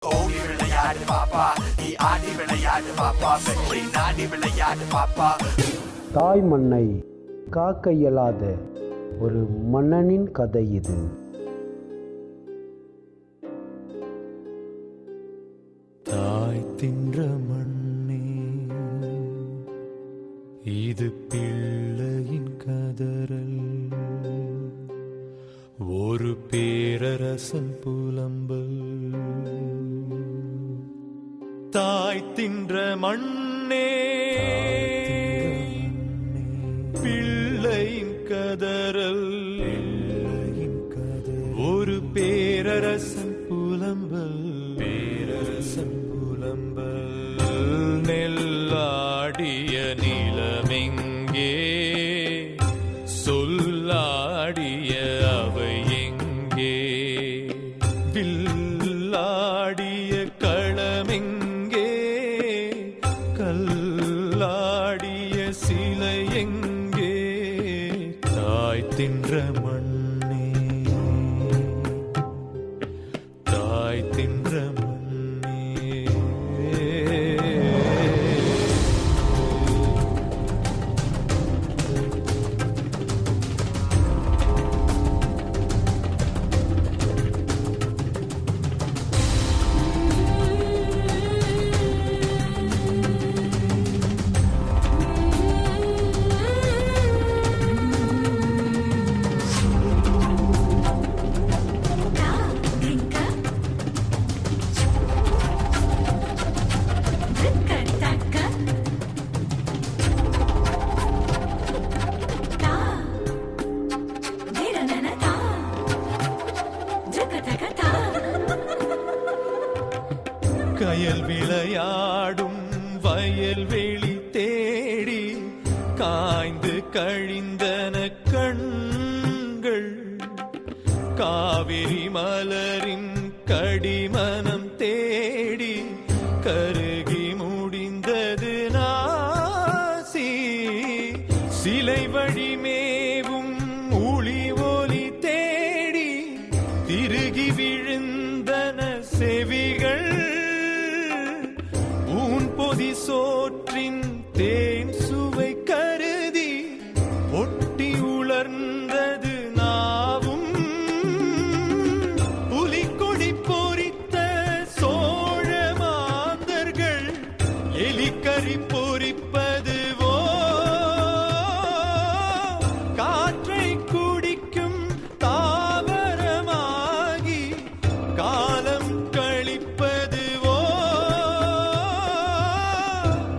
ஓடி விளையாடு பாப்பா, நீ ஆடி விளையாடு பாப்பா, வெற்றி நாடி விளையாடு பாப்பா. தாய் மண்ணை காக்க இயலாத ஒரு மன்னனின் கதை இது. தாய் தின்ற மண்ணே, இது பிள்ளையின் கதறல். ஒரு பேரரசன் புலம்பல். தாய் தின்ற மண்ணே, பிள்ளையின் கதறல். ஒரு பேரரசன் புலம்பல். பேரரசன் புலம்பல். நெல்லாடிய நிலமெங்கே, சொல்லாடிய அவை எங்கே, வில்லாடிய களமெங்கே, கல்லாடிய சிலை எங்கே. தாய் தின்ற மண்ணே, தாய் தின்ற மண்ணே. கயல் விளையாடும் வயல்வெளி தேடி காய்ந்து கழிந்தன கண்கள். காவிரி மலரின் கடிமனம் தேடி கருகி முடிந்தது நாசி. சிலை வழி மேவும் ஒளி ஒலி தேடி திருகி விழுந்தன செவிகள். பொதி சோற்றின் தேன் சுவை கருதி ஒட்டி உலர்ந்தது நாவும். புலிக்கொடி பொறித்த சோழ மாந்தர்கள் எலிக்கறி பொறிப்பதுவோ. காற்றை குடிக்கும் தாவரமாகி காலம் கழிப்பதுவோ.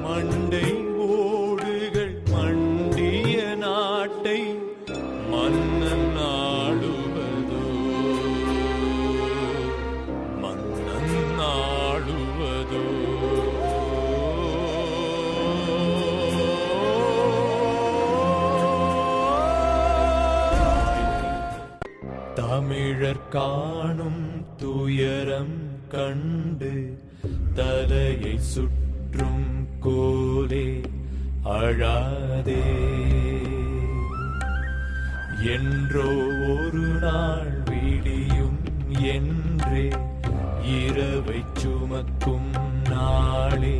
மண்டை ஓடுகள் மண்டிய நாட்டை மன்னன் ஆளுவதோ. மன்னன் ஆளுவதோ. தமிழர் காணும் துயரம் கண்டு தலையை சுற்றும் கோலே அழாதே. என்றோ ஒரு நாள் விடியும் என்றே இரவை சுமக்கும் நாளே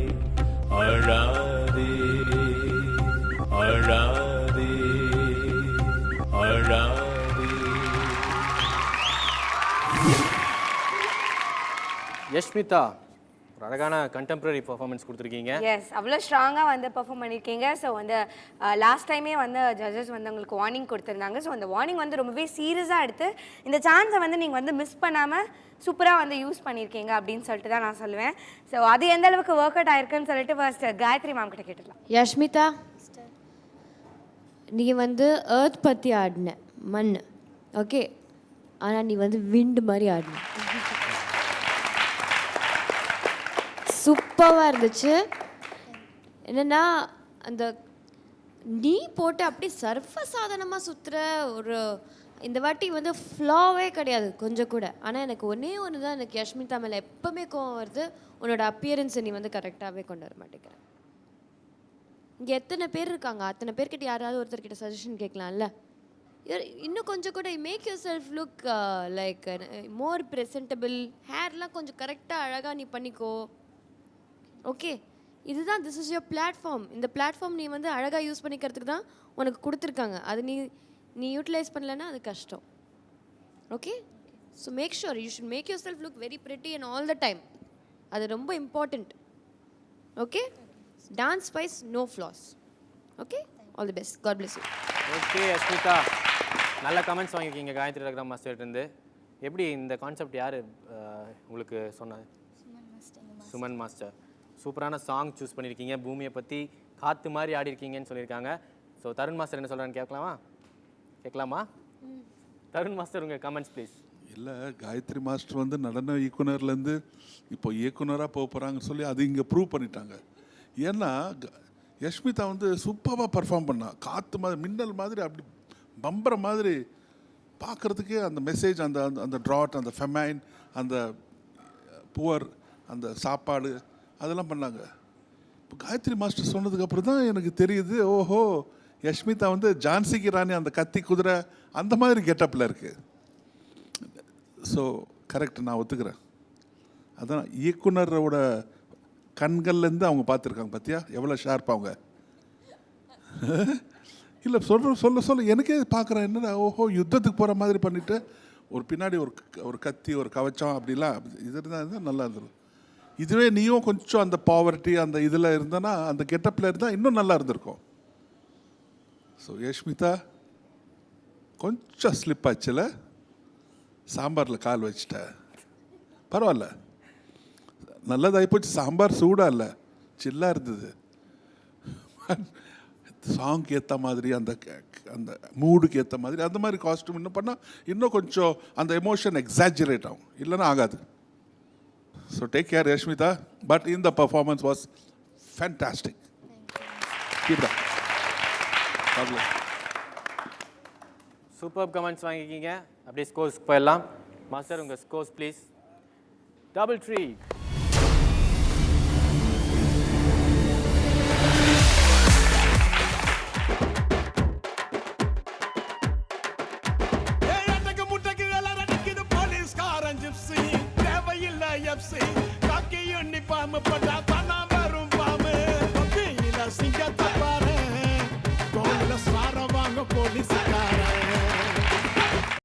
அழாதே. அழாதே, அழாதே. யஷ்மிதா, ஒரு அழகான கண்டெம்பரரி பெர்ஃபார்மன்ஸ் கொடுத்துருக்கீங்க. எஸ், அவ்வளோ ஸ்ட்ராங்காக வந்து பெர்ஃபார்ம் பண்ணியிருக்கீங்க. ஸோ வந்து லாஸ்ட் டைமே வந்து ஜட்ஜஸ் வந்து உங்களுக்கு வார்னிங் கொடுத்துருந்தாங்க. ஸோ அந்த வார்னிங் வந்து ரொம்பவே சீரியஸாக எடுத்து இந்த சான்ஸை வந்து நீங்கள் வந்து மிஸ் பண்ணாமல் சூப்பராக வந்து யூஸ் பண்ணியிருக்கீங்க அப்படின்னு சொல்லிட்டு தான் நான் சொல்லுவேன். ஸோ அது எந்த அளவுக்கு ஒர்க் அவுட் ஆயிருக்குன்னு சொல்லிட்டு ஃபர்ஸ்ட் காயத்ரி மேம் கிட்ட கேட்டுடலாம். யஷ்மிதா, நீ வந்து எர்த் பற்றி ஆடின மண், ஓகே, ஆனால் நீ வந்து விண்டு மாதிரி ஆடின. சூப்பராக இருந்துச்சு. என்னென்னா அந்த நீ போட்டு அப்படியே சர்வசாதாரணமாக சுற்றுற ஒரு இந்த வாட்டி வந்து ஃப்ளாவே கிடையாது கொஞ்சம் கூட. ஆனால் எனக்கு ஒன்றே ஒன்று தான் எனக்கு யஷ்மிதா மேலே எப்போவுமே கோவம் வருது, உன்னோட அப்பியரன்ஸை நீ வந்து கரெக்டாகவே கொண்டு வர மாட்டேங்கிற. இங்கே எத்தனை பேர் இருக்காங்க, அத்தனை பேர்கிட்ட யாராவது ஒருத்தர்கிட்ட சஜஷன் கேட்கலாம்ல. இன்னும் கொஞ்சம் கூட make yourself look like more presentable. ஹேர்லாம் கொஞ்சம் கரெக்டாக அழகாக நீ பண்ணிக்கோ. ஓகே, இதுதான் திஸ் இஸ் யுவர் பிளாட்ஃபார்ம். இந்த பிளாட்ஃபார்ம் நீ வந்து அழகாக யூஸ் பண்ணிக்கிறதுக்கு தான் உனக்கு கொடுத்துருக்காங்க. அது நீ யூட்டிலைஸ் பண்ணலன்னா அது கஷ்டம். Okay, so make sure you should make yourself look very pretty and all the time. அது ரொம்ப important. Okay, dance wise no flaws. Okay, all the best. God bless you. Okay Yashmita, நல்ல comments வாங்கியிருக்கீங்க காயத்ரி ரகுராம் மாஸ்டர்கிட்டருந்து. எப்படி இந்த concept யார் உங்களுக்கு சொன்னது? Suman master. சூப்பரான சாங் சூஸ் பண்ணியிருக்கீங்க. பூமியை பற்றி காற்று மாதிரி ஆடி இருக்கீங்கன்னு சொல்லியிருக்காங்க. ஸோ தருண் மாஸ்டர் என்ன சொல்கிறான்னு கேட்கலாமா? தருண் மாஸ்டர் உங்கள் கமெண்ட்ஸ் ப்ளீஸ். இல்லை, காயத்ரி மாஸ்டர் வந்து நடன இயக்குனர்லேருந்து இப்போ இயக்குனராக போக போகிறாங்கன்னு சொல்லி அது இங்கே ப்ரூவ் பண்ணிட்டாங்க. ஏன்னா யஷ்மிதா வந்து சூப்பராக பர்ஃபார்ம் பண்ணா. காற்று மாதிரி, மின்னல் மாதிரி, அப்படி பம்பர மாதிரி பார்க்குறதுக்கே அந்த மெசேஜ், அந்த அந்த ட்ராட், அந்த ஃபெமைன், அந்த புவர், அந்த சாப்பாடு அதெல்லாம் பண்ணாங்க. இப்போ காயத்ரி மாஸ்டர் சொன்னதுக்கப்புறம் தான் எனக்கு தெரியுது, ஓஹோ யஷ்மிதா வந்து ஜான்சிக்கு ராணி அந்த கத்தி குதிரை அந்த மாதிரி கெட்டப்பில் இருக்குது. ஸோ கரெக்ட், நான் ஒத்துக்கிறேன். அதான் இயக்குனரோட கண்கள்லேருந்து அவங்க பார்த்துருக்காங்க. பார்த்தியா எவ்வளோ ஷார்ப் அவங்க. இல்லை சொல்ல எனக்கே பார்க்குறேன், என்னடா ஓஹோ யுத்தத்துக்கு போகிற மாதிரி பண்ணிவிட்டு ஒரு பின்னாடி ஒரு கத்தி, ஒரு கவச்சம் அப்படிலாம் இது இருந்தால் நல்லா இருந்துடும். இதுவே நீயும் கொஞ்சம் அந்த பாவர்ட்டி அந்த இதில் இருந்தனா, அந்த கெட்டப்பில் இருந்தால் இன்னும் நல்லா இருந்திருக்கும். ஸோ யஷ்மிதா கொஞ்சம் ஸ்லிப் ஆச்சுல, சாம்பாரில் கால் வச்சிட்ட. பரவாயில்ல, நல்லதாகிப்போச்சு. சாம்பார் சூடாக இல்லை, சில்லாக இருந்தது. சாங்க்கு ஏற்ற மாதிரி, அந்த அந்த மூடுக்கு ஏற்ற மாதிரி அந்த மாதிரி காஸ்ட்யூம் இன்னும் பண்ணால் இன்னும் கொஞ்சம் அந்த எமோஷன் எக்ஸாஜரேட் ஆகும், இல்லைன்னா ஆகாது. So take care Yashmitha, but இந்த performance was fantastic. Super comments வாங்கிக்கிங்க. அப்படியே ஸ்கோர்ஸ்க்கு போயிடலாம். மாஸ்டர் உங்கள் scores please. Double three. Police